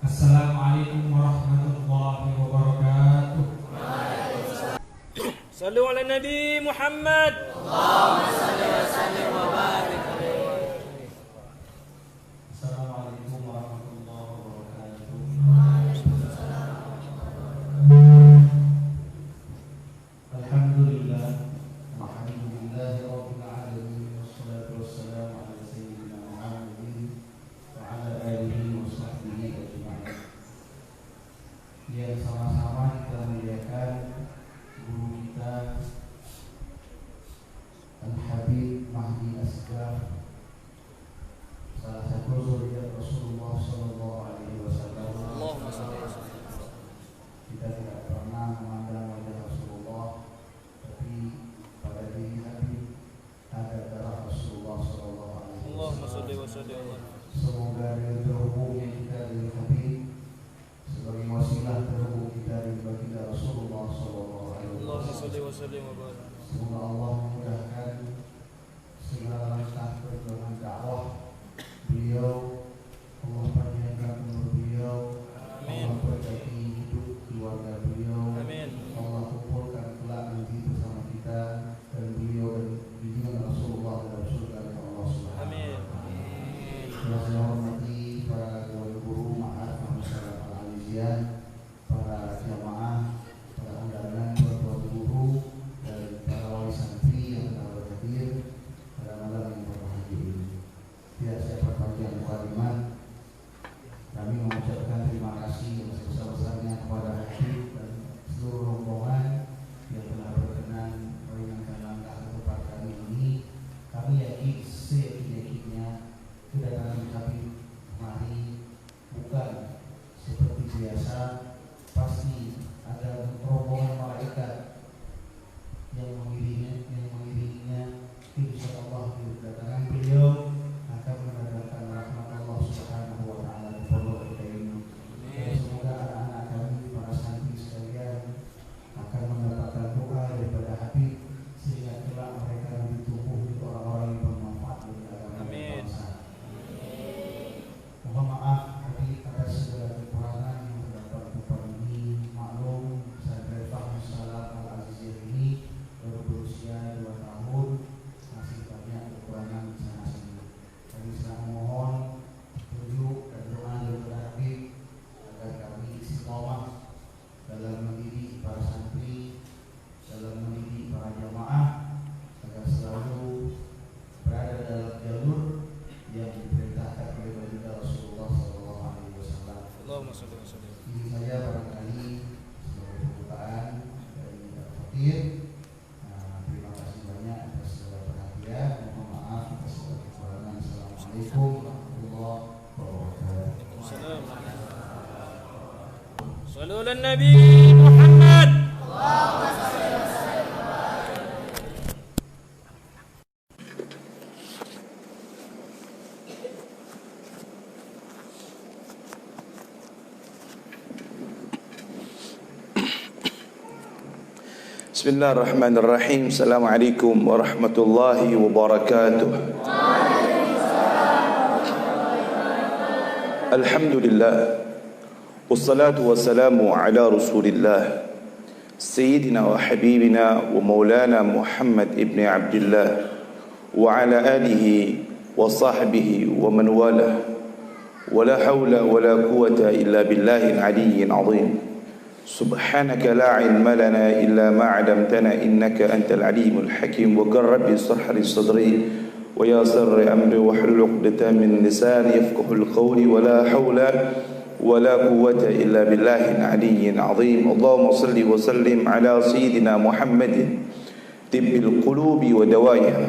Assalamualaikum warahmatullahi wabarakatuh. Sallu ala Nabi Muhammad. Allahumma salli wa sallim wa barik alaihi. Assalamualaikum warahmatullahi wabarakatuh. Alhamdulillah, alhamdulillahi rabbil alamin, wassalatu wassalamu ala sayyidina Muhammadin wa ala alihi wa sahbihi ajma'in. Yang sama-sama kita muliakan guru kita Al-Habib Mahdi Asghar, salah satu zuriat Rasulullah sallallahu alaihi wasallam. Allahumma salli wa sallim. Kita tidak pernah memandang wajah Rasulullah, tapi pada diri Habib ada darah Rasulullah sallallahu alaihi Allahumma wasallam. salli wa sallim. Semoga dengan terhubungnya kita dengan Habib sebagai wasilah terhubung kita dengan baginda Rasulullah sallallahu alaihi Allahumma salli wasallam. wa sallim wa barik. Semoga Allah memudahkan segala langkah perjuangan dakwah beliau. Allah panjangkan umur beliau. Amin. Allah berkati hidup keluarga beliau. Amin. Allah kumpulkan kelak nanti bersama kita dan beliau dan junjungan Rasulullah dalam surga Allah Subhanahu. Amin. Yang saya hormati para guru, maaf masyarakat al-alizian, para jamaah, para undangan, para guru, dan para wali santri yang telah berhadir pada malam yang berbahagia ini. Tidak saya perpanjang mukadimah. Kami mengucapkan terima kasih yang sebesar-besarnya kepada Habib dan seluruh rombongan yang telah berkenan meringankan langkah ke tempat kami ini. Kami yakin seyakin-yakinnya kedatangan Habib mari bukan seperti biasa, pasti ada rombongan malaikat yang mengiringinya. Insyaallah kedatangan beliau akan mendatangkan rahmat Allah Subhanahu wa taala di pondok kita ini. Dan semoga anak-anak kami, para santri sekalian, akan mendapatkan doa daripada Habib sehingga kelak mereka lebih tumbuh menjadi orang-orang yang bermanfaat bagi agama dan Amin. bangsa. Mohon maaf Habib atas segala kekurangan yang terdapat di depan ini. Maklum saya Fahmi Salam Al-Aziziyah ini baru berusia 2 tahun, masih banyak kekurangan di sana sini. Kami sedang memohon petunjuk dan doa daripada Habib agar kami istiqomah dalam mendidik para santri, dalam mendidik para jamaah, agar selalu berada dalam jalur yang diperintahkan oleh baginda Rasulullah sallallahu alaihi wasallam. Allahumma salli wa sallim. Ini saja barangkali sebagai pembukaan dari Al-Fakir. Terima kasih banyak atas segala perhatian. Mohon maaf atas segala kekurangan. Assalamualaikum warahmatullahi wabarakatuh. Salam. Sallu ala Nabi Muhammad. Bismillahirrahmanirrahim. Assalamualaikum warahmatullahi wabarakatuh. Alhamdulillah. Wassalatu wassalamu ala Rasulillah Sayyidina wa habibina wa maulana Muhammad ibn Abdullah wa ala alihi wa sahbihi wa man walah. Wa la hawla wa la quwwata illa billahil aliyyil azim. سبحانك لا علم لنا إلا ما علمتنا إنك أنت العليم الحكيم وقل ربي اشرح لي صدري ويسر أمري واحلل عقدة من لساني يفقه القول ولا حول ولا قوة إلا بالله العلي العظيم اللهم صل وسلم على سيدنا محمد طب القلوب ودوائها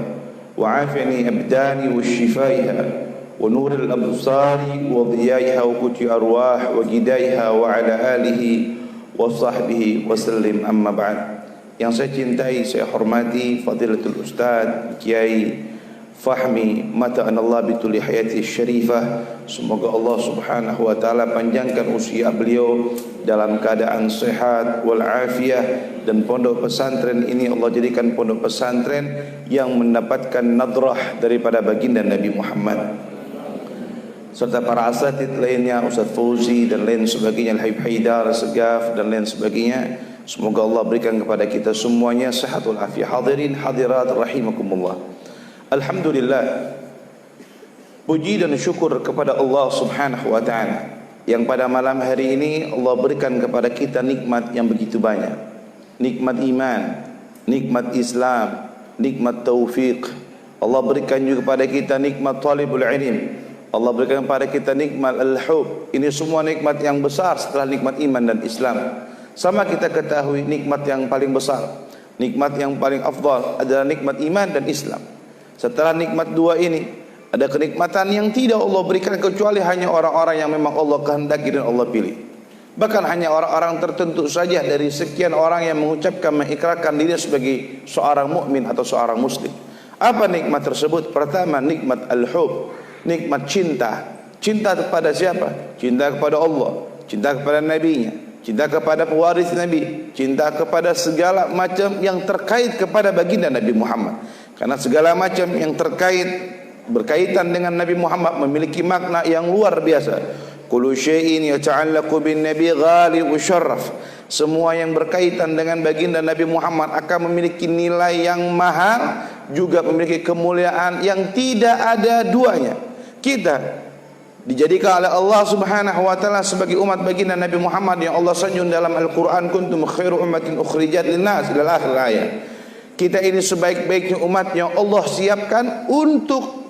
وعافني أبداني وشفائها ونور الأبصار وضيائها وقوت أرواح وجدائها وعلى آله وصحبه وسلم أما بعد. Yang saya cintai, saya hormati Fadilatul Ustaz Kiai Fahmi Mata Anallah bituli hayati syarifah. Semoga Allah Subhanahu wa taala panjangkan usia beliau dalam keadaan sehat wal afiyah, dan pondok pesantren ini Allah jadikan pondok pesantren yang mendapatkan nadrah daripada baginda Nabi Muhammad, serta para asatid lainnya, Ustaz Fauzi dan lain sebagainya, Al-Habib Haidar Segaf dan lain sebagainya. Semoga Allah berikan kepada kita semuanya sehat wal afiyah. Hadirin hadirat rahimakumullah. Alhamdulillah, puji dan syukur kepada Allah Subhanahu wa taala yang pada malam hari ini Allah berikan kepada kita nikmat yang begitu banyak. Nikmat iman, nikmat Islam, nikmat taufik. Allah berikan juga kepada kita nikmat talibul ilm. Allah berikan kepada kita nikmat al-hub. Ini semua nikmat yang besar setelah nikmat iman dan Islam. Sama kita ketahui nikmat yang paling besar, nikmat yang paling afdal adalah nikmat iman dan Islam. Setelah nikmat dua ini, ada kenikmatan yang tidak Allah berikan kecuali hanya orang-orang yang memang Allah kehendaki dan Allah pilih. Bahkan hanya orang-orang tertentu saja dari sekian orang yang mengucapkan, mengikrarkan diri sebagai seorang mukmin atau seorang muslim. Apa nikmat tersebut? Pertama, nikmat al-hub, nikmat cinta. Cinta kepada siapa? Cinta kepada Allah, cinta kepada nabinya, cinta kepada pewaris Nabi, cinta kepada segala macam yang terkait kepada baginda Nabi Muhammad. Karena segala macam yang berkaitan dengan Nabi Muhammad memiliki makna yang luar biasa. Kullu syai'in yata'allaqu bin nabi ghali wa syarraf. Semua yang berkaitan dengan baginda Nabi Muhammad akan memiliki nilai yang mahal, juga memiliki kemuliaan yang tidak ada duanya. Kita dijadikan oleh Allah Subhanahu wa taala sebagai umat baginda Nabi Muhammad yang Allah sanjung dalam Al-Qur'an, kuntum khairu ummatin ukhrijat linnas, ila akhir ayat. Kita ini sebaik-baiknya umat yang Allah siapkan untuk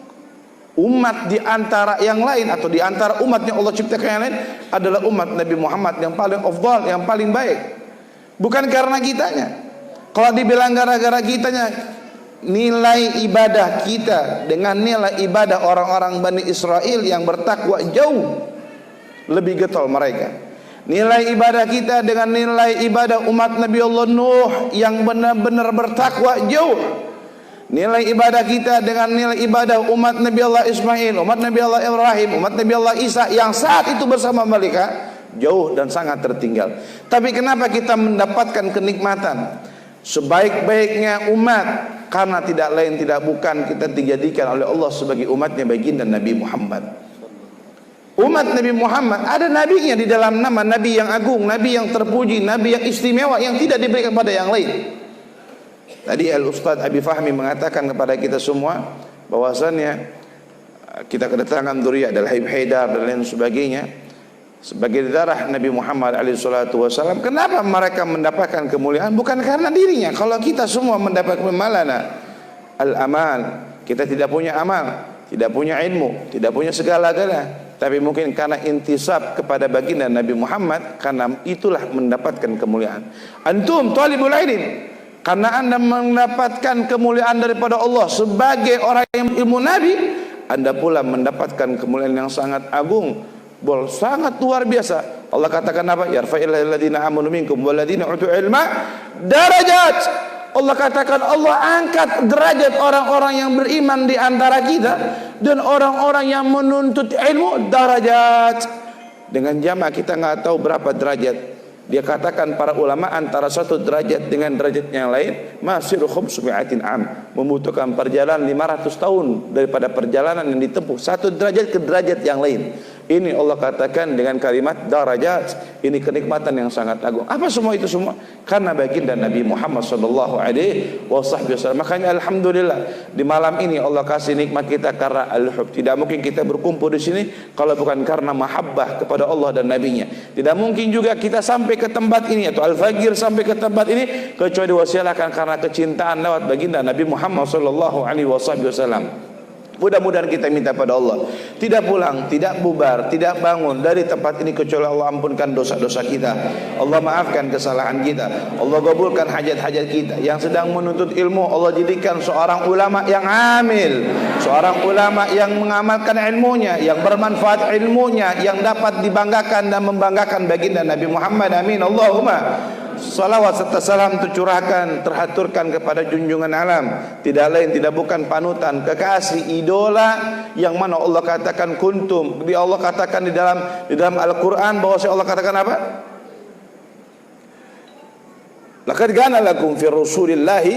umat di antara yang lain, atau di antara umat yang Allah ciptakan yang lain adalah umat Nabi Muhammad yang paling afdal, yang paling baik. Bukan karena kitanya. Kalau dibilang gara-gara kitanya, nilai ibadah kita dengan nilai ibadah orang-orang Bani Israel yang bertakwa jauh lebih getol mereka. Nilai ibadah kita dengan nilai ibadah umat Nabi Allah Nuh yang benar-benar bertakwa jauh. Nilai ibadah kita dengan nilai ibadah umat Nabi Allah Ismail, umat Nabi Allah Ibrahim, umat Nabi Allah Isa yang saat itu bersama mereka jauh dan sangat tertinggal. Tapi kenapa kita mendapatkan kenikmatan sebaik-baiknya umat? Karena tidak lain tidak bukan kita dijadikan oleh Allah sebagai umatnya baginda Nabi Muhammad. Umat Nabi Muhammad ada nabinya di dalam nama, nabi yang agung, nabi yang terpuji, nabi yang istimewa yang tidak diberikan pada yang lain. Tadi Al-Ustaz Abi Fahmi mengatakan kepada kita semua bahwasannya kita kedatangan dzurriyyah dari Habib Haidar dan lain sebagainya sebagai darah Nabi Muhammad SAW. Kenapa mereka mendapatkan kemuliaan? Bukan karena dirinya. Kalau kita semua mendapat malana al-amal, kita tidak punya amal, tidak punya ilmu, tidak punya segala-galanya, tapi mungkin karena intisab kepada baginda Nabi Muhammad, karena itulah mendapatkan kemuliaan. Antum talibul ilm, karena anda mendapatkan kemuliaan daripada Allah sebagai orang yang ilmu Nabi, anda pula mendapatkan kemuliaan yang sangat agung, sangat luar biasa. Allah katakan apa? Yarfa'illahil ladzina amanu minkum wal ladzina utul ilma darajat. Allah katakan Allah angkat derajat orang-orang yang beriman di antara kita dan orang-orang yang menuntut ilmu darajat. Dengan jamaah kita nggak tahu berapa derajat. Dia katakan para ulama antara satu derajat dengan derajat yang lain masiru khumsumi'atin am, membutuhkan perjalanan 500 tahun daripada perjalanan yang ditempuh satu derajat ke derajat yang lain. Ini Allah katakan dengan kalimat darajat. Ini kenikmatan yang sangat agung. Apa semua itu semua? Karena baginda Nabi Muhammad sallallahu alaihi wasallam. Makanya alhamdulillah di malam ini Allah kasih nikmat kita karena al-hub. Tidak mungkin kita berkumpul di sini kalau bukan karena mahabbah kepada Allah dan nabinya. Tidak mungkin juga kita sampai ke tempat ini atau al-fajr sampai ke tempat ini kecuali diwasilakan karena kecintaan lewat baginda Nabi Muhammad sallallahu alaihi wasallam. Mudah-mudahan kita minta pada Allah, tidak pulang, tidak bubar, tidak bangun dari tempat ini kecuali Allah ampunkan dosa-dosa kita, Allah maafkan kesalahan kita, Allah kabulkan hajat-hajat kita. Yang sedang menuntut ilmu, Allah jadikan seorang ulama yang amil, seorang ulama yang mengamalkan ilmunya, yang bermanfaat ilmunya, yang dapat dibanggakan dan membanggakan baginda Nabi Muhammad. Amin Allahumma. Salawat serta salam tercurahkan, terhaturkan kepada junjungan alam, tidak lain tidak bukan panutan, kekasih, idola, yang mana Allah katakan kuntum. Allah katakan di dalam Al-Quran bahwa Allah katakan apa? Laqad kana lakum fi Rasulillahi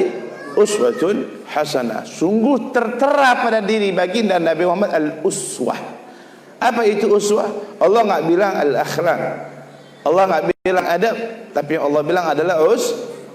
uswatun hasanah. Sungguh tertera pada diri baginda Nabi Muhammad al-uswah. Apa itu uswah? Allah enggak bilang al-akhlaq, Allah enggak bilang adab, tapi Allah bilang adalah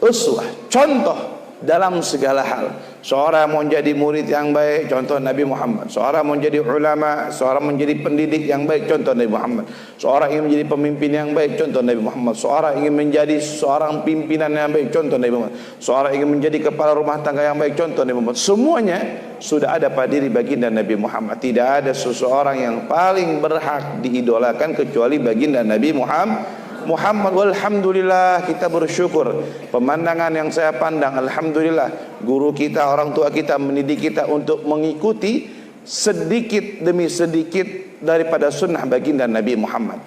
uswah, contoh dalam segala hal. Seorang mau jadi murid yang baik, contoh Nabi Muhammad. Seorang mau jadi ulama, seorang menjadi pendidik yang baik, contoh Nabi Muhammad. Seorang ingin menjadi pemimpin yang baik, contoh Nabi Muhammad. Seorang ingin menjadi seorang pimpinan yang baik, contoh Nabi Muhammad. Seorang ingin menjadi kepala rumah tangga yang baik, contoh Nabi Muhammad. Semuanya sudah ada pada diri baginda Nabi Muhammad. Tidak ada seseorang yang paling berhak diidolakan kecuali baginda Nabi Muhammad. Walhamdulillah, kita bersyukur pemandangan yang saya pandang, alhamdulillah, guru kita, orang tua kita mendidik kita untuk mengikuti sedikit demi sedikit daripada sunnah baginda Nabi Muhammad.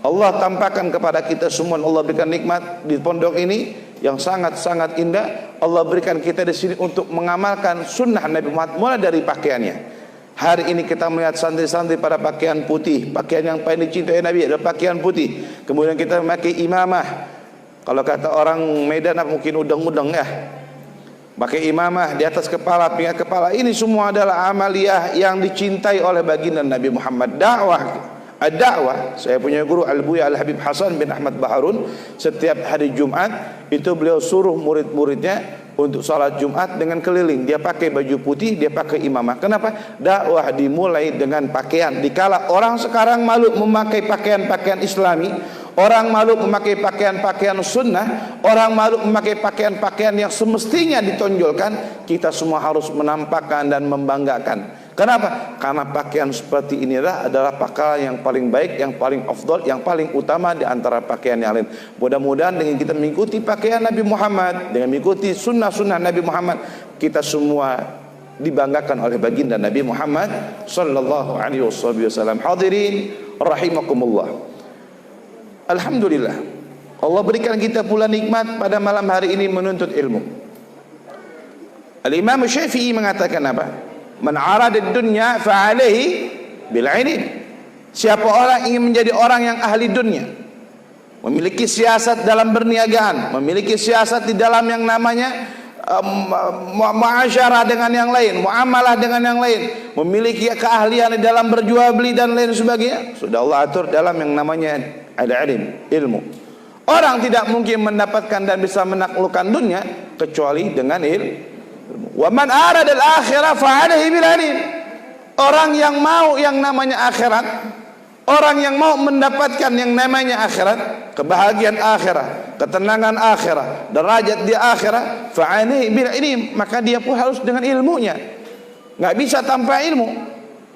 Allah tampakkan kepada kita semua, Allah berikan nikmat di pondok ini yang sangat-sangat indah. Allah berikan kita di sini untuk mengamalkan sunnah Nabi Muhammad, mulai dari pakaiannya. Hari ini kita melihat santri-santri pada pakaian putih. Pakaian yang paling dicintai Nabi adalah pakaian putih. Kemudian kita memakai imamah. Kalau kata orang Medan mungkin udang-udang ya. Pakai imamah di atas kepala, pingat kepala. Ini semua adalah amaliyah yang dicintai oleh baginda Nabi Muhammad. Dakwah, saya punya guru Al-Buya Al-Habib Hasan bin Ahmad Baharun. Setiap hari Jumat itu beliau suruh murid-muridnya untuk salat Jumat dengan keliling. Dia pakai baju putih, dia pakai imamah. Kenapa? Dakwah dimulai dengan pakaian. Dikala orang sekarang malu memakai pakaian-pakaian Islami, orang malu memakai pakaian-pakaian sunnah, orang malu memakai pakaian-pakaian yang semestinya ditonjolkan, kita semua harus menampakkan dan membanggakan. Kenapa? Karena pakaian seperti inilah adalah pakaian yang paling baik, yang paling afdal, yang paling utama di antara pakaian yang lain. Mudah-mudahan dengan kita mengikuti pakaian Nabi Muhammad, dengan mengikuti sunnah-sunnah Nabi Muhammad, kita semua dibanggakan oleh baginda Nabi Muhammad sallallahu alaihi wasallam. Hadirin rahimakumullah. Alhamdulillah, Allah berikan kita pula nikmat pada malam hari ini menuntut ilmu. Al-Imam Syafi'i mengatakan apa? Man arada dunya fa alaihi bil ilm. Siapa orang ingin menjadi orang yang ahli dunia, memiliki siasat dalam berniagaan, memiliki siasat di dalam yang namanya muasyarah dengan yang lain, muamalah dengan yang lain, memiliki keahlian di dalam berjual beli dan lain sebagainya, sudah Allah atur dalam yang namanya al-ilm, ilmu. Orang tidak mungkin mendapatkan dan bisa menaklukkan dunia kecuali dengan ilmu. Wa man arada al-akhirah fa alaihi bil ilm. Orang yang mau yang namanya akhirat, orang yang mau mendapatkan yang namanya akhirat, kebahagiaan akhirat, ketenangan akhirat, derajat di akhirat, fa alaihi bil ilm, maka dia pun harus dengan ilmunya. Enggak bisa tanpa ilmu.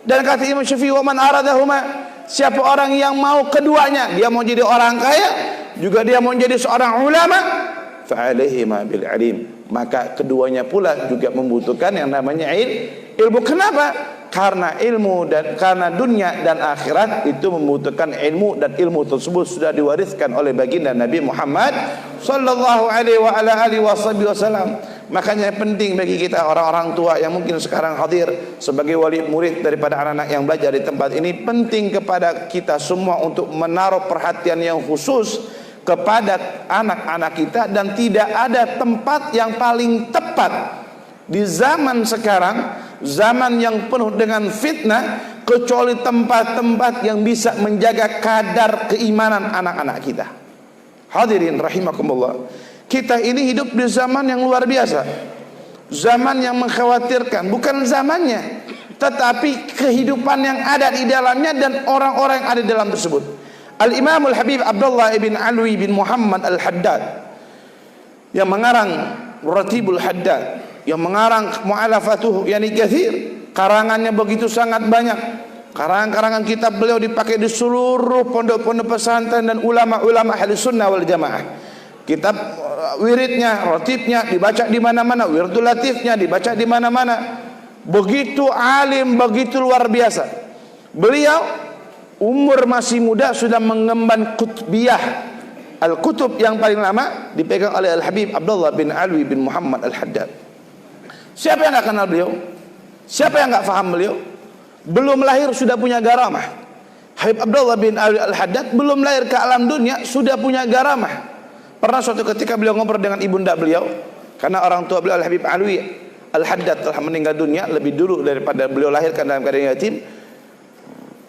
Dan kata Imam Syafi'i, wa man aradahuma, siapa orang yang mau keduanya, dia mau jadi orang kaya, juga dia mau jadi seorang ulama, fa alaihi ma bil ilm, maka keduanya pula juga membutuhkan yang namanya ilmu. Kenapa? Karena ilmu dan karena dunia dan akhirat itu membutuhkan ilmu, dan ilmu tersebut sudah diwariskan oleh baginda Nabi Muhammad sallallahu alaihi wa ala alihi wasallam. Makanya penting bagi kita orang-orang tua yang mungkin sekarang hadir sebagai wali murid daripada anak-anak yang belajar di tempat ini, penting kepada kita semua untuk menaruh perhatian yang khusus kepada anak-anak kita. Dan tidak ada tempat yang paling tepat di zaman sekarang, zaman yang penuh dengan fitnah, kecuali tempat-tempat yang bisa menjaga kadar keimanan anak-anak kita. Hadirin rahimakumullah, kita ini hidup di zaman yang luar biasa, zaman yang mengkhawatirkan, bukan zamannya, tetapi kehidupan yang ada di dalamnya dan orang-orang yang ada di dalam tersebut. Al-Imam Al-Habib Abdullah ibn Alwi bin Muhammad Al-Haddad yang mengarang Ratibul Haddad, yang mengarang mu'alafatuhu yani kathir, Karangannya begitu sangat banyak. Karangan-karangan kitab beliau dipakai di seluruh pondok-pondok pesantren dan ulama-ulama ahli sunnah wal jamaah. Kitab wiridnya, rotibnya dibaca di mana-mana, wirdul latifnya dibaca di mana-mana. Begitu alim, begitu luar biasa. Beliau umur masih muda sudah mengemban kutbiyah. Al-kutub yang paling lama dipegang oleh Al-Habib Abdullah bin Alwi bin Muhammad Al-Haddad. Siapa yang enggak kenal beliau? Siapa yang enggak faham beliau? Belum lahir sudah punya garamah. Habib Abdullah bin Alwi Al-Haddad belum lahir ke alam dunia sudah punya garamah. Pernah suatu ketika beliau ngobrol dengan ibunda beliau, karena orang tua beliau Al-Habib Alwi Al-Haddad telah meninggal dunia lebih dulu daripada beliau lahirkan dalam keadaan yatim.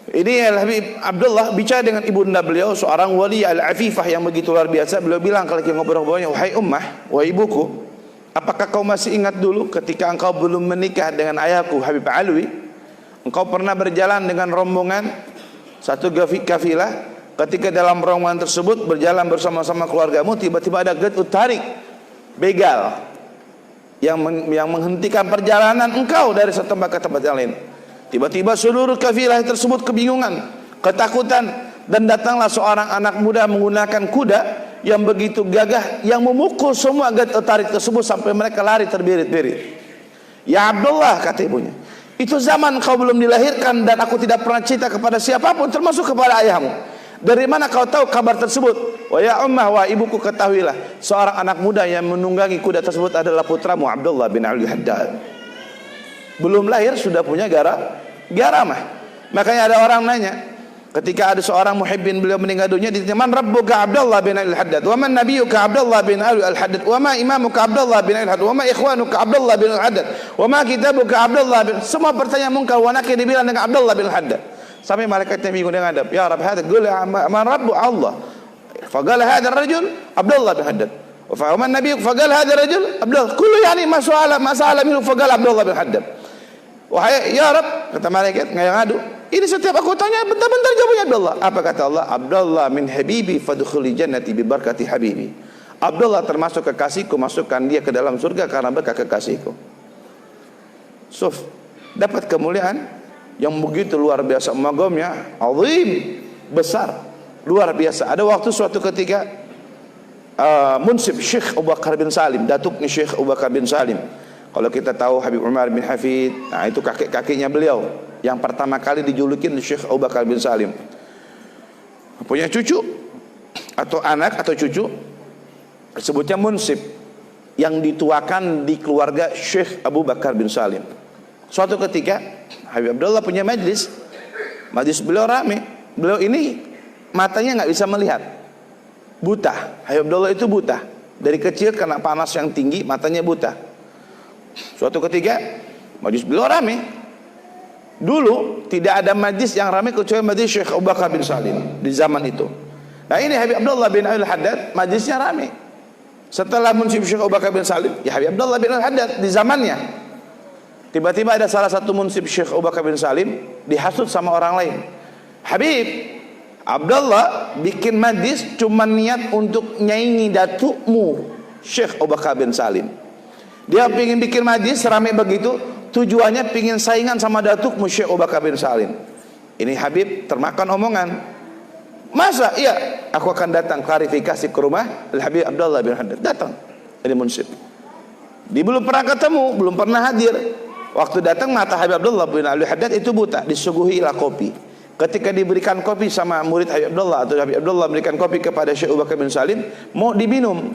Ini Al-Habib Abdullah bicara dengan ibunda beliau, seorang wali al-afifah yang begitu luar biasa. Beliau bilang kalau kita ngobrol-ngobrolnya, wahai ummah, wahai ibuku, apakah kau masih ingat dulu ketika engkau belum menikah dengan ayahku Habib Alwi, engkau pernah berjalan dengan rombongan satu kafilah. Ketika dalam rombongan tersebut berjalan bersama-sama keluargamu, tiba-tiba ada getut tarik begal yang menghentikan perjalanan engkau dari satu tempat ke tempat yang lain. Tiba-tiba seluruh kafilah tersebut kebingungan, ketakutan, dan datanglah seorang anak muda menggunakan kuda yang begitu gagah yang memukul semua getut tarik tersebut sampai mereka lari terbirit-birit. Ya Abdullah, kata ibunya, itu zaman kau belum dilahirkan dan aku tidak pernah cerita kepada siapapun termasuk kepada ayahmu. Dari mana kau tahu kabar tersebut? Wa ya ummah, wa ibuku, ketahuilah seorang anak muda yang menunggangi kuda tersebut adalah putramu Abdullah bin Alwi Haddad. Belum lahir sudah punya garamah. Makanya ada orang nanya, ketika ada seorang muhibbin beliau meninggal dunia, ditanya, man rabbuka Abdullah bin Alwi Haddad, wa man nabiyyuka Abdullah bin Alwi Al-Haddad, wa ma imamuka Abdullah bin Alwi Haddad, wa ma ikhwanuka Abdullah bin Al-Haddad, wa ma kitabuka Abdullah bin. Semua pertanyaan mungkar wa nakir dibilang dengan Abdullah bin Al-Haddad. Sampai malaikatnya bingung dengan adab. Ya Rabb, hada qul man rabbu Allah. Faqala hada ar-rajul Abdullah bin Haddad. Wa man nabiyyuk faqala hada ar-rajul Abdullah. Kullu yani masalah minhu faqala Abdullah bin Haddad. Wahai ya Rabb, kata malaikat ngadu, ini setiap aku tanya bentar-bentar jawabnya Abdullah. Apa kata Allah? Abdullah min habibi fadkhuli jannati bi barakati habibi. Abdullah termasuk kekasihku, masukkan dia ke dalam surga karena berkah kekasihku. Suf, dapat kemuliaan yang begitu luar biasa, magamnya azim, besar, luar biasa. Ada waktu suatu ketika munsib Syekh Abu Bakar bin Salim, datuknya Syekh Abu Bakar bin Salim. Kalau kita tahu Habib Umar bin Hafid, nah itu kakek-kakeknya beliau yang pertama kali dijulukin Syekh Abu Bakar bin Salim. Punya cucu atau anak atau cucu, sebutnya munsib, yang dituakan di keluarga Syekh Abu Bakar bin Salim. Suatu ketika Habib Abdullah punya majlis beliau rame. Beliau ini matanya nggak bisa melihat, buta. Habib Abdullah itu buta dari kecil karena panas yang tinggi, matanya buta. Suatu ketika majlis beliau rame. Dulu tidak ada majlis yang rame kecuali majlis Syekh Abu Bakar bin Salim di zaman itu. Nah ini Habib Abdullah bin Al-Haddad majlisnya rame. Setelah munsib Syekh Abu Bakar bin Salim, ya Habib Abdullah bin Al-Haddad di zamannya. Tiba-tiba ada salah satu munsib Syekh Abu Bakar bin Salim dihasut sama orang lain. Habib Abdullah bikin majlis cuma niat untuk nyaingi datukmu Syekh Abu Bakar bin Salim. Dia ingin bikin majlis ramai begitu, tujuannya ingin saingan sama datukmu Syekh Abu Bakar bin Salim. Ini Habib termakan omongan. Masa? Iya, aku akan datang klarifikasi ke rumah Al-Habib Abdullah bin Haddad. Datang. Ini munsib. Dia belum pernah ketemu, belum pernah hadir. Waktu datang mata Habib Abdullah bin Haddad itu buta, disuguhilah kopi. Ketika diberikan kopi sama murid Habib Abdullah, atau Habib Abdullah berikan kopi kepada Syekh Abu Bakar bin Salim, mau diminum.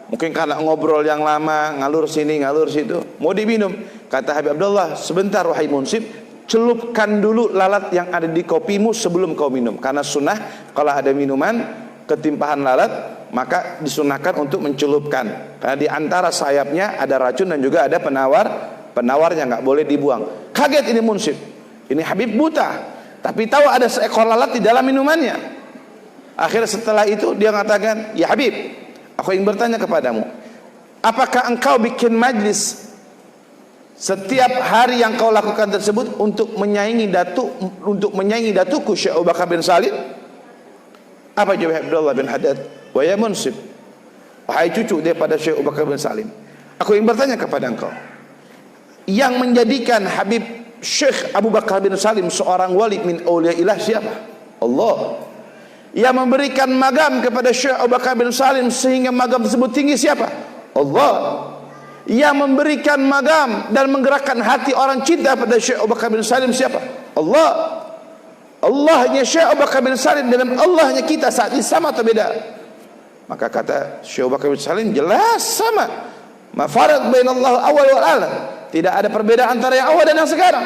Mungkin karena ngobrol yang lama, ngalur sini, ngalur situ, mau diminum. Kata Habib Abdullah, sebentar wahai munsib, celupkan dulu lalat yang ada di kopimu sebelum kau minum. Karena sunnah kalau ada minuman ketimpahan lalat, maka disunahkan untuk mencelupkan. Karena di antara sayapnya ada racun dan juga ada penawarnya, nggak boleh dibuang. Kaget ini munsib. Ini Habib buta, tapi tahu ada seekor lalat di dalam minumannya. Akhirnya setelah itu dia mengatakan, ya Habib, aku ingin bertanya kepadamu, apakah engkau bikin majlis setiap hari yang kau lakukan tersebut untuk menyaingi datukku Syekh Abu Bakar bin Salim? Apa jawab Abdullah bin Haddad? Wa ya munsib, wahai cucu daripada Syekh Abu Bakar bin Salim, aku ingin bertanya kepada engkau, yang menjadikan Habib Syekh Abu Bakar bin Salim seorang wali min auliyaillah siapa? Allah. Yang memberikan magam kepada Syekh Abu Bakar bin Salim sehingga magam tersebut tinggi siapa? Allah. Yang memberikan magam dan menggerakkan hati orang cinta pada Syekh Abu Bakar bin Salim siapa? Allah. Allahnya Syekh Abu Bakar bin Salim dengan Allahnya kita saat ini sama atau beda? Maka kata Syekh Abu Bakar bin Salim jelas sama. Ma faraq bainallahu awal wal akhir. Tidak ada perbedaan antara yang awal dan yang sekarang.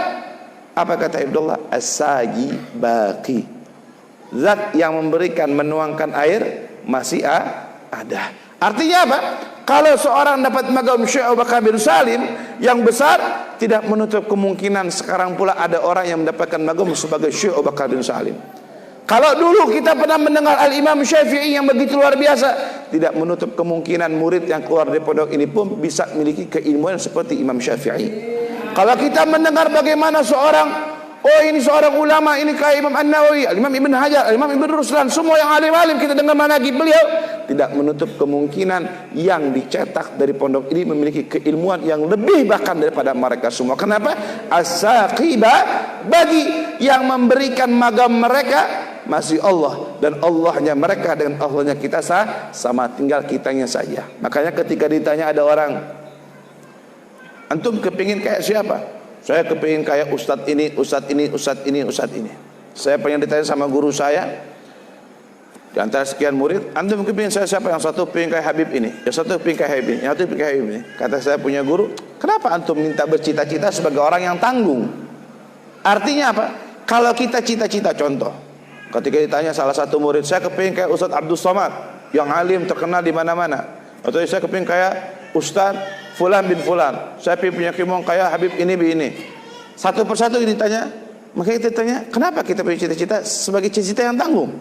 Apa kata Abdullah? As-sagi baqi. Zat yang memberikan menuangkan air masih ada. Artinya apa? Kalau seorang dapat magam Syekh Abu Bakar bin Salim yang besar, tidak menutup kemungkinan sekarang pula ada orang yang mendapatkan magam sebagai Syekh Abu Bakar bin Salim. Kalau dulu kita pernah mendengar Al-Imam Syafi'i yang begitu luar biasa, tidak menutup kemungkinan murid yang keluar dari pondok ini pun bisa memiliki keilmuan seperti Imam Syafi'i. Kalau kita mendengar bagaimana seorang, oh ini seorang ulama, ini kayak Imam An-Nawawi, Imam Ibn Hajar, Imam Ibn Ruslan, semua yang alim-alim kita dengar manaqib beliau, tidak menutup kemungkinan yang dicetak dari pondok ini memiliki keilmuan yang lebih bahkan daripada mereka semua. Kenapa? As-saqiba, bagi yang memberikan magam mereka masih Allah, dan Allahnya mereka dengan Allahnya kita sama, tinggal kitanya saja. Makanya ketika ditanya ada orang, antum kepingin kayak siapa? Saya kepingin kayak ustadz ini, ustadz ini, ustadz ini, ustadz ini. Saya pengen ditanya sama guru saya, di antara sekian murid, antum kepingin saya siapa? Yang satu pengen kayak Habib ini, yang satu pengen kayak Habib ini, yang satu pengen kayak Habib ini. Kata saya punya guru, kenapa antum minta bercita-cita sebagai orang yang tanggung? Artinya apa? Kalau kita cita-cita, contoh, ketika ditanya salah satu murid, saya kepingin kayak Ustadz Abdul Somad yang alim terkenal di mana-mana, atau saya kepingin kayak Ustadz Fulan bin Fulan, saya punya kemauan kayak Habib ini begini. Satu persatu ditanya, maka kita tanya, kenapa kita punya cita-cita sebagai cita-cita yang tanggung?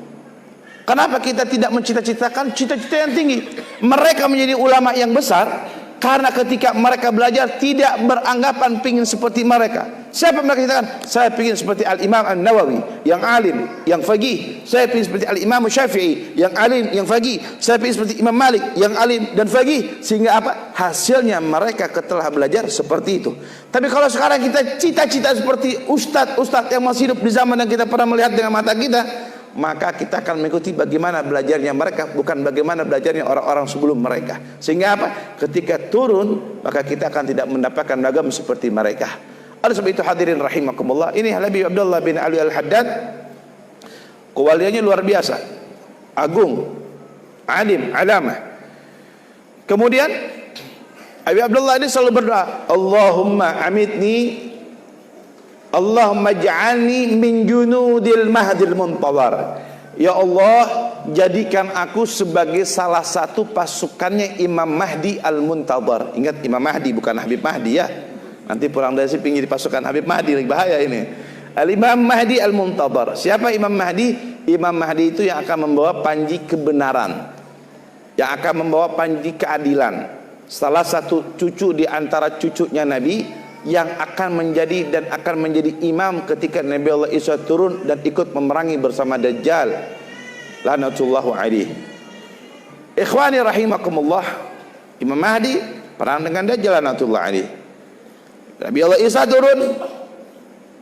Kenapa kita tidak mencita-citakan cita-cita yang tinggi? Mereka menjadi ulama yang besar karena ketika mereka belajar tidak beranggapan pingin seperti mereka. Siapa mereka katakan? Saya pingin seperti Al-Imam An-Nawawi yang alim, yang faqih. Saya pingin seperti Al-Imam Syafi'i yang alim, yang faqih. Saya pingin seperti Imam Malik yang alim dan faqih. Sehingga apa? Hasilnya mereka telah belajar seperti itu. Tapi kalau sekarang kita cita-cita seperti ustadz-ustadz yang masih hidup di zaman yang kita pernah melihat dengan mata kita, maka kita akan mengikuti bagaimana belajarnya mereka, bukan bagaimana belajarnya orang-orang sebelum mereka. Sehingga apa? Ketika turun, maka kita akan tidak mendapatkan magam seperti mereka. Oleh sebab itu hadirin rahimakumullah, ini Habib Abdullah bin Ali Al-Haddad, kewaliannya luar biasa, agung, alim, alamah. Kemudian Habib Abdullah ini selalu berdoa, Allahumma amitni, Allahumma ja'alni min junudil mahdil muntazar. Ya Allah, jadikan aku sebagai salah satu pasukannya Imam Mahdi al-Muntazar. Ingat Imam Mahdi, bukan Habib Mahdi ya. Nanti pulang dari sini pinggir pasukan Habib Mahdi, bahaya ini. Al-Imam Mahdi al-Muntazar. Siapa Imam Mahdi? Imam Mahdi itu yang akan membawa panji kebenaran, yang akan membawa panji keadilan. Salah satu cucu di antara cucunya Nabi yang akan menjadi dan akan menjadi imam ketika Nabi Allah Isa turun dan ikut memerangi bersama Dajjal lanatullahu alaihi. Ikhwani rahimakumullah, Imam Mahdi perang dengan Dajjal lanatullah alaihi. Nabi Allah Isa turun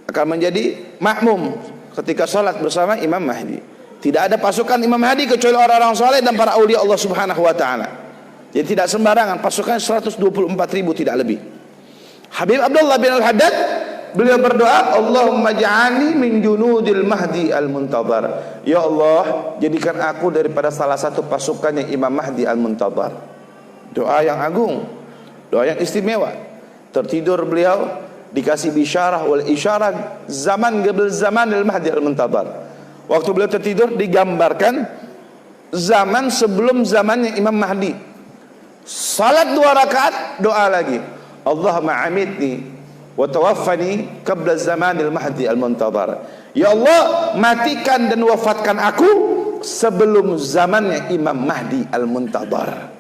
akan menjadi makmum ketika salat bersama Imam Mahdi. Tidak ada pasukan Imam Mahdi kecuali orang-orang saleh dan para aulia Allah Subhanahu wa taala. Jadi tidak sembarangan, pasukan 124.000 tidak lebih. Habib Abdullah bin Al-Haddad beliau berdoa, Allahumma ja'alni min junudil mahdi al-muntazar. Ya Allah, jadikan aku daripada salah satu pasukannya Imam Mahdi al-Muntazar. Doa yang agung, doa yang istimewa. Tertidur beliau dikasih bisyarah wal isyarah zaman qabl zaman al-Mahdi al-Muntazar. Waktu beliau tertidur digambarkan zaman sebelum zamannya Imam Mahdi. Salat 2 rakaat, doa lagi, Allahumma amitni wa tawaffani qabla zamanil mahdi al-muntazar. Ya Allah, matikan dan wafatkan aku sebelum zamannya Imam Mahdi al-Muntazar.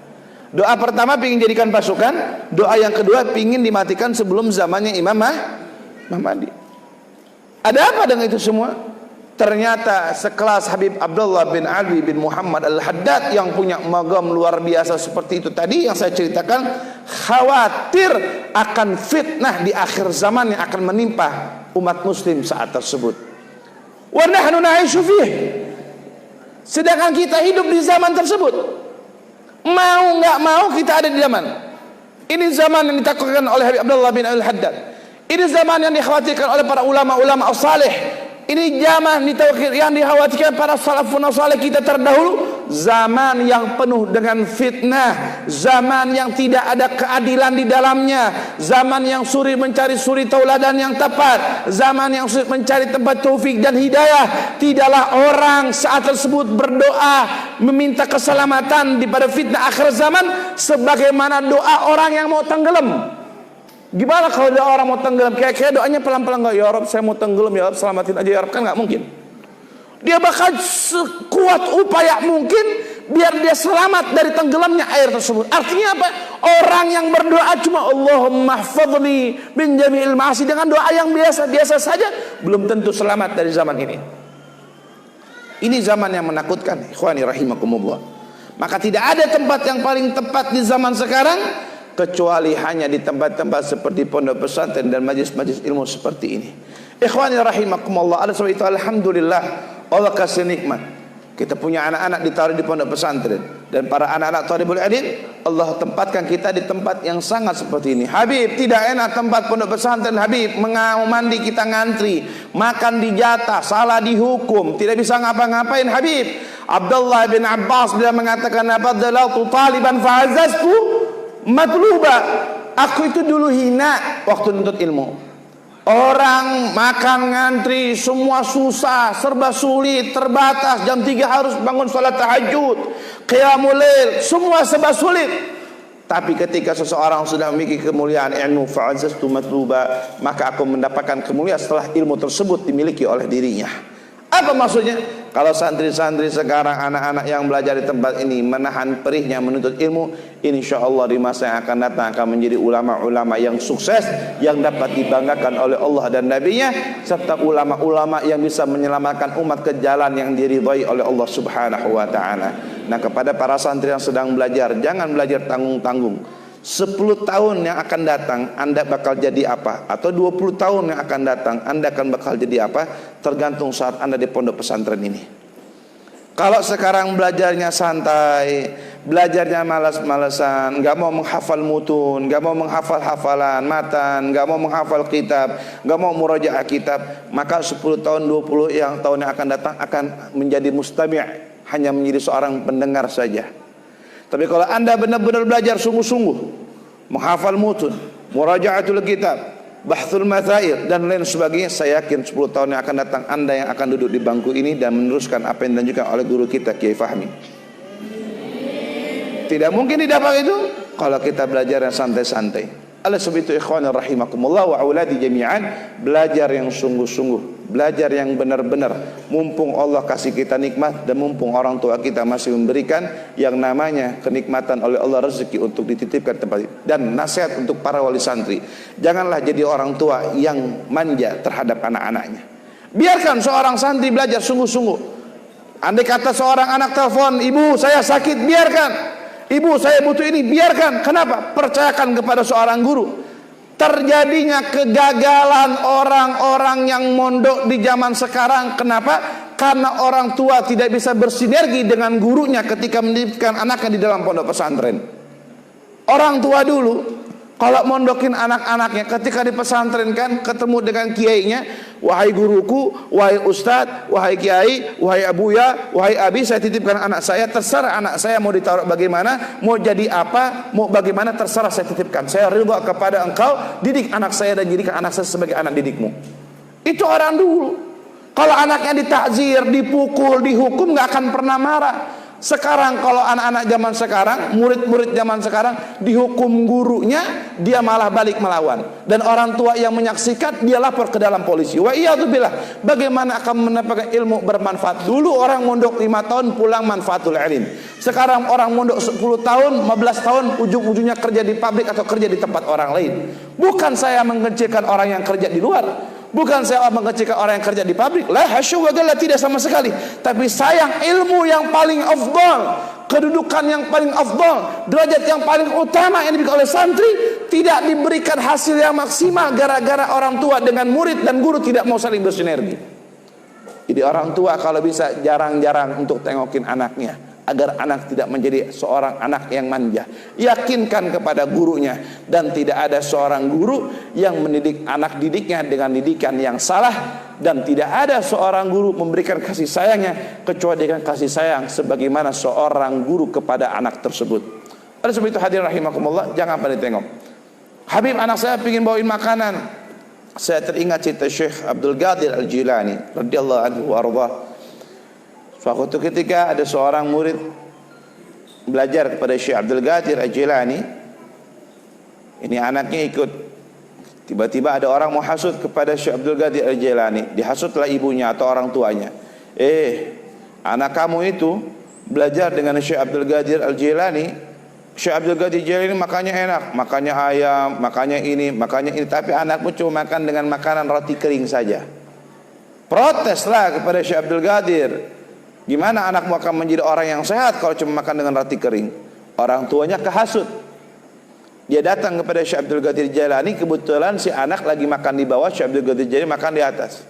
Doa pertama pingin jadikan pasukan, doa yang kedua pingin dimatikan sebelum zamannya Imam Mahdi. Ada apa dengan itu semua? Ternyata sekelas Habib Abdullah bin Ali bin Muhammad Al-Haddad yang punya magam luar biasa seperti itu tadi yang saya ceritakan, khawatir akan fitnah di akhir zaman yang akan menimpa umat muslim saat tersebut. Wa nahnu na'ishu fih. Sedangkan kita hidup di zaman tersebut. Mau nggak mau kita ada di zaman. Ini zaman yang ditakutkan oleh Habib Abdullah bin Al-Haddad. Ini zaman yang dikhawatirkan oleh para ulama-ulama as-salih. Ini zaman yang dikhawatirkan para salafun salih kita terdahulu. Zaman yang penuh dengan fitnah, zaman yang tidak ada keadilan di dalamnya, zaman yang suri mencari suri tauladan yang tepat, zaman yang sulit mencari tempat taufik dan hidayah. Tidaklah orang saat tersebut berdoa meminta keselamatan daripada fitnah akhir zaman sebagaimana doa orang yang mau tenggelam. Gimana kalau ada orang mau tenggelam? Kayak doanya pelan-pelan, nggak, ya Rabb saya mau tenggelam, ya Rabb selamatin aja ya Rabb, kan nggak mungkin. Dia bakal sekuat upaya mungkin biar dia selamat dari tenggelamnya air tersebut. Artinya apa? Orang yang berdoa cuma Allahumma hfadhni min jami'il ma'asi dengan doa yang biasa-biasa saja belum tentu selamat dari zaman ini. Ini zaman yang menakutkan, ikhwani rahimakumullah. Maka tidak ada tempat yang paling tepat di zaman sekarang kecuali hanya di tempat-tempat seperti pondok pesantren dan majlis-majlis ilmu seperti ini. Ikhwani rahimakumullah, ada sebab itu alhamdulillah Allah kasih nikmat. Kita punya anak-anak ditaruh di pondok pesantren dan para anak-anak thalibul ilm Allah tempatkan kita di tempat yang sangat seperti ini. Habib, tidak enak tempat pondok pesantren Habib, mandi kita ngantri, makan dijatah, salah dihukum, tidak bisa ngapa-ngapain Habib. Abdullah bin Abbas dia mengatakan apa? Dalautu taliban fa'azaztu matluba. Aku itu dulu hina waktu nuntut ilmu. Orang makan ngantri semua susah, serba sulit, terbatas. Jam 3 harus bangun sholat tahajud, qiyamul lail, semua serba sulit. Tapi ketika seseorang sudah memiliki kemuliaan ilmu, fa'azaztu matluba, maka aku mendapatkan kemuliaan setelah ilmu tersebut dimiliki oleh dirinya. Apa maksudnya? Kalau santri-santri sekarang, anak-anak yang belajar di tempat ini menahan perihnya menuntut ilmu, insya Allah di masa yang akan datang akan menjadi ulama-ulama yang sukses, yang dapat dibanggakan oleh Allah dan Nabi-Nya, serta ulama-ulama yang bisa menyelamatkan umat ke jalan yang diridhai oleh Allah Subhanahu wa ta'ala. Nah, kepada para santri yang sedang belajar, jangan belajar tanggung-tanggung. 10 tahun yang akan datang Anda bakal jadi apa, atau 20 tahun yang akan datang Anda akan bakal jadi apa, tergantung saat Anda di pondok pesantren ini. Kalau sekarang belajarnya santai, belajarnya malas-malasan, nggak mau menghafal mutun, nggak mau menghafal hafalan matan, nggak mau menghafal kitab, nggak mau murajaah kitab, maka 10 tahun 20 yang tahun yang akan datang akan menjadi mustami', hanya menjadi seorang pendengar saja. Tapi kalau Anda benar-benar belajar sungguh-sungguh, menghafal mutun, muraja'atul kitab, bahthul mathail dan lain sebagainya, saya yakin 10 tahun yang akan datang Anda yang akan duduk di bangku ini dan meneruskan apa yang dilanjutkan oleh guru kita Kiai Fahmi. Tidak mungkin didapat itu kalau kita belajar yang santai-santai. Oleh sebab itu ikhwan rahimakumullah wa auladi jami'an, belajar yang sungguh-sungguh, belajar yang benar-benar, mumpung Allah kasih kita nikmat dan mumpung orang tua kita masih memberikan yang namanya kenikmatan oleh Allah, rezeki untuk dititipkan tempat itu. Dan nasihat untuk para wali santri, janganlah jadi orang tua yang manja terhadap anak-anaknya. Biarkan seorang santri belajar sungguh-sungguh. Andai kata seorang anak telepon, ibu saya sakit, biarkan. Ibu saya butuh ini, biarkan. Kenapa? Percayakan kepada seorang guru. Terjadinya kegagalan orang-orang yang mondok di zaman sekarang. Kenapa? Karena orang tua tidak bisa bersinergi dengan gurunya ketika mendidikkan anaknya di dalam pondok pesantren. Orang tua dulu kalau mondokin anak-anaknya ketika di pesantren kan ketemu dengan kiainya, wahai guruku, wahai ustadz, wahai kiai, wahai abuya, wahai abi, saya titipkan anak saya, terserah anak saya mau ditaruh bagaimana, mau jadi apa, mau bagaimana, terserah saya titipkan. Saya ridha kepada engkau, didik anak saya dan jadikan anak saya sebagai anak didikmu. Itu orang dulu. Kalau anaknya ditakzir, dipukul, dihukum, nggak akan pernah marah. Sekarang kalau anak-anak zaman sekarang, murid-murid zaman sekarang dihukum gurunya, dia malah balik melawan. Dan orang tua yang menyaksikan, dia lapor ke dalam polisi. Wa iyadzubillah, bagaimana akan mendapatkan ilmu bermanfaat? Dulu orang mondok 5 tahun pulang manfaatul ilm. Sekarang orang mondok 10 tahun, 15 tahun, ujung-ujungnya kerja di pabrik atau kerja di tempat orang lain. Bukan saya mengecilkan orang yang kerja di luar, bukan saya mengecilkan orang yang kerja di pabrik, la hasya wa jalla, tidak sama sekali. Tapi sayang, ilmu yang paling afdal, kedudukan yang paling afdal, derajat yang paling utama yang diberikan oleh santri tidak diberikan hasil yang maksimal gara-gara orang tua dengan murid dan guru tidak mau saling bersinergi. Jadi orang tua kalau bisa jarang-jarang untuk tengokin anaknya, agar anak tidak menjadi seorang anak yang manja. Yakinkan kepada gurunya, dan tidak ada seorang guru yang mendidik anak didiknya dengan didikan yang salah, dan tidak ada seorang guru memberikan kasih sayangnya kecuali dengan kasih sayang sebagaimana seorang guru kepada anak tersebut. Oleh sebab itu hadirin rahimakumullah, jangan pada tengok. Habib, anak saya ingin bawain makanan. Saya teringat cerita Syekh Abdul Qadir Al-Jilani radhiyallahu anhu wa ardhah. Suatu ketika ada seorang murid belajar kepada Syekh Abdul Qadir Al-Jilani. Ini anaknya ikut. Tiba-tiba ada orang mau hasut kepada Syekh Abdul Qadir Al-Jilani. Dihasutlah ibunya atau orang tuanya. Anak kamu itu belajar dengan Syekh Abdul Qadir Al-Jilani. Syekh Abdul Qadir Al-Jilani makannya enak, makannya ayam, makannya ini, tapi anakmu cuma makan dengan makanan roti kering saja. Proteslah kepada Syekh Abdul Qadir. Gimana anakmu akan menjadi orang yang sehat kalau cuma makan dengan roti kering? Orang tuanya kehasut. Dia datang kepada Syekh Abdul Qadir Jilani. Kebetulan si anak lagi makan di bawah, Syekh Abdul Qadir Jilani makan di atas.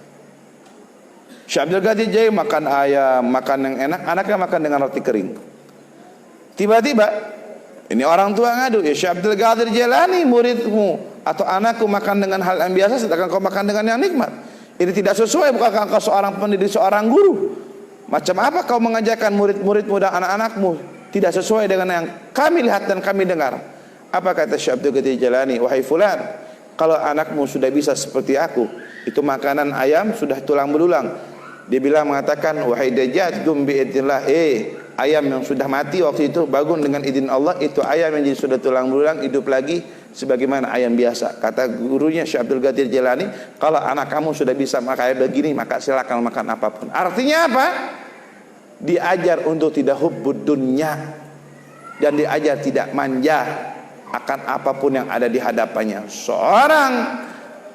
Syekh Abdul Qadir Jilani makan ayam, makan yang enak, anaknya makan dengan roti kering. Tiba-tiba ini orang tua ngadu, ya Syekh Abdul Qadir Jilani, muridmu atau anakku makan dengan hal yang biasa, sedangkan kau makan dengan yang nikmat. Ini tidak sesuai, bukankah kau seorang pendidik, seorang guru? Macam apa kau mengajarkan murid-muridmu dan anak-anakmu tidak sesuai dengan yang kami lihat dan kami dengar? Apa kata Syekh Abdul Qadir Jilani? Wahai fulan, kalau anakmu sudah bisa seperti aku, itu makanan ayam sudah tulang belulang. Dia mengatakan, wahai Dajjal, gum biidznillah, ayam yang sudah mati waktu itu bangun dengan izin Allah, itu ayam yang jadi sudah tulang belulang hidup lagi sebagaimana ayam biasa. Kata gurunya Syekh Abdul Qadir Jilani, kalau anak kamu sudah bisa makan begini, maka silakan makan apapun. Artinya apa? Diajar untuk tidak hubbud dunya, dan diajar tidak manja akan apapun yang ada di hadapannya. Seorang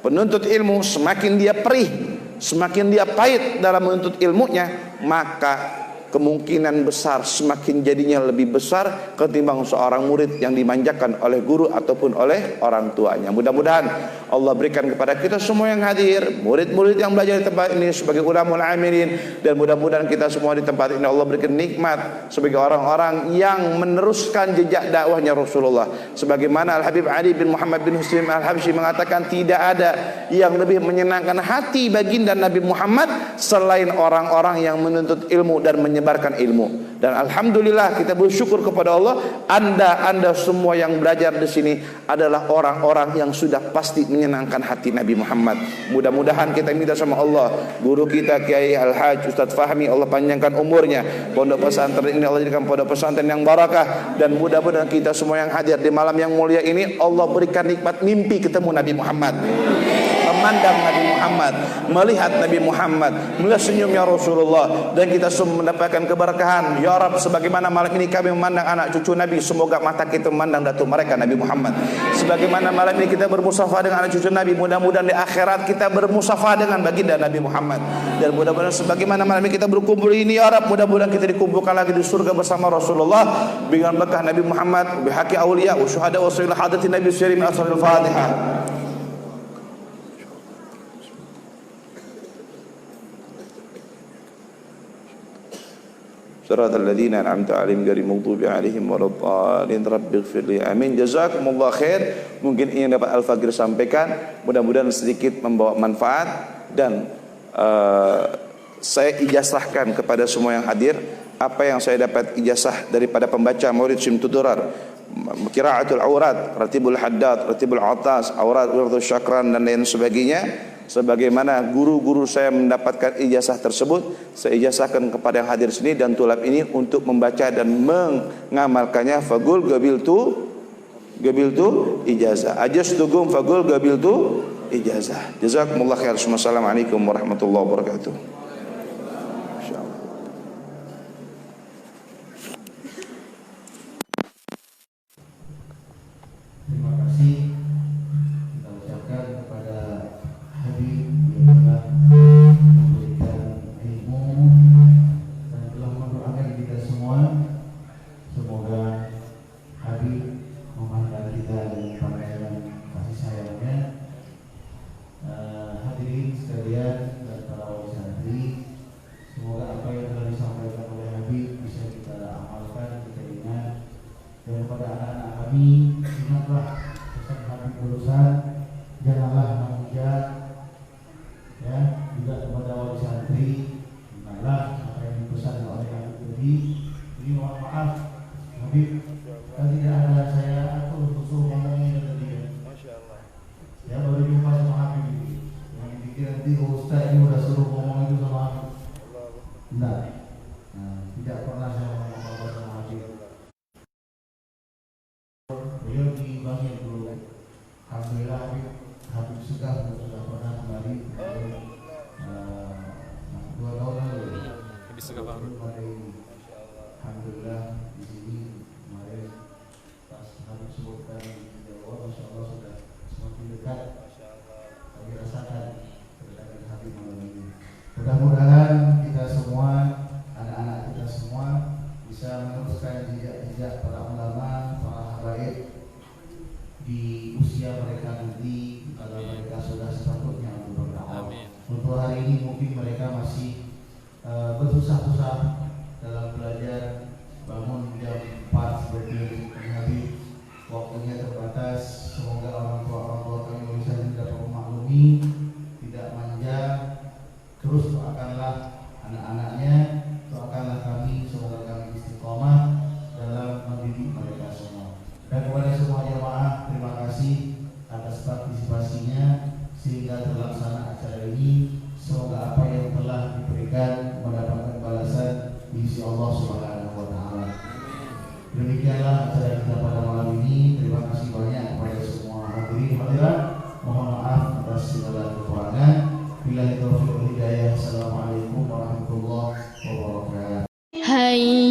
penuntut ilmu semakin dia perih, semakin dia pahit dalam menuntut ilmunya, maka kemungkinan besar semakin jadinya lebih besar ketimbang seorang murid yang dimanjakan oleh guru ataupun oleh orang tuanya. Mudah-mudahan Allah berikan kepada kita semua yang hadir, murid-murid yang belajar di tempat ini sebagai ulamul amilin, dan mudah-mudahan kita semua di tempat ini Allah berikan nikmat sebagai orang-orang yang meneruskan jejak dakwahnya Rasulullah. Sebagaimana Al-Habib Ali bin Muhammad bin Muslim Al-Habsyi mengatakan, tidak ada yang lebih menyenangkan hati baginda Nabi Muhammad selain orang-orang yang menuntut ilmu dan menyebarkan ilmu. Dan alhamdulillah kita bersyukur kepada Allah, anda semua yang belajar di sini adalah orang-orang yang sudah pasti menyenangkan hati Nabi Muhammad. Mudah-mudahan kita minta sama Allah, guru kita Kiai Al-Hajj Ustadz Fahmi, Allah panjangkan umurnya, pondok pesantren ini Allah jadikan pondok pesantren yang barakah, dan mudah-mudahan kita semua yang hadir di malam yang mulia ini Allah berikan nikmat mimpi ketemu Nabi Muhammad, memandang Nabi Muhammad, melihat Nabi Muhammad, melihat senyumnya Rasulullah, dan kita semua mendapatkan keberkahan. Ya Rabb, sebagaimana malam ini kami memandang anak cucu Nabi, semoga mata kita memandang datuk mereka Nabi Muhammad. Sebagaimana malam ini kita bermusafah dengan anak cucu Nabi, mudah-mudahan di akhirat kita bermusafah dengan baginda Nabi Muhammad. Dan mudah-mudahan sebagaimana malam ini kita berkumpul ini, ya Rabb, mudah-mudahan kita dikumpulkan lagi di surga bersama Rasulullah dengan berkah Nabi Muhammad, bihaqi awliya wa syuhada wa sallallahu hadati Nabi sallallahu alaihi wasallam. Al-Fatihah. Siratal ladzina an'amta 'alaihim ghairil maghdubi 'alaihim waladdallin. Rabbighfirli. Amin. Jazakumullah khair. Mungkin ini yang dapat Al-Faqir sampaikan, mudah-mudahan sedikit membawa manfaat, dan saya ijazahkan kepada semua yang hadir apa yang saya dapat ijazah daripada pembaca Maulid Syimtud Durar, Qiraatul Aurat, Ratibul Haddad, Ratibul Atas, Aurat Wirdu Syakran, dan lain sebagainya. Sebagaimana guru-guru saya mendapatkan ijazah tersebut, saya ijazahkan kepada yang hadir sini dan tulab ini untuk membaca dan mengamalkannya. Fagul gabiltu ijazah, ajastugum fagul gabiltu ijazah. Jazakumullah khair. Wassalamualaikum warahmatullahi wabarakatuh. Terima kasih kita ucapkan kepada Habib yang telah memberikan ilmu dan telah mendoakan kita semua. Semoga Habib memandang kita dengan pandangan berurusan janganlah manja, ya, juga kepada wali santri, janganlah apa yang dipesan oleh Habib tadi. Ini mohon maaf, Habib, tadi tidak ada saya atur khusus ngomongnya tadi ya. Ya baru jumpa sama Habib, yang dipikir nanti Ustaz ini udah suruh ngomong itu sama Habib. Enggak, tidak pernah saya ngomong apa sama Habib. Beliau dibangun dulu. Alhamdulillah Habib sudah pernah kembali 2 tahun lalu. Habis sudah baru. Alhamdulillah di sini kemarin pas Habib sebutkan di Jawa, Masya Allah sudah semakin dekat. Kami rasakan kedekatan Habib malam ini. Mudah-mudahan kita semua, anak-anak kita semua bisa meneruskan jejak-jejak para ulama, para habaib di usia mereka nanti, kalau mereka sudah sepatutnya untuk berdakwah. Untuk hari ini mungkin mereka masih bersusah-susah dalam belajar, bangun jam 4 seperti Habib, waktunya terbatas. Semoga orang tua kami bisa dapat memaklumi, tidak manja. Terus doakanlah anak-anaknya, doakanlah kami, semoga kami istiqomah dalam mendidik mereka semua. Dan kepada semua jamaah, terima kasih atas partisipasinya sehingga terlaksana acara ini. Semoga apa yang telah diberikan mendapatkan balasan di sisi Allah Subhanahu wa taala. Demikianlah acara kita pada malam ini. Terima kasih banyak kepada semua hadirin hadirat. Mohon maaf atas segala kekurangan. Billahi taufiq wal hidayah. Assalamualaikum warahmatullahi wabarakatuh. Hai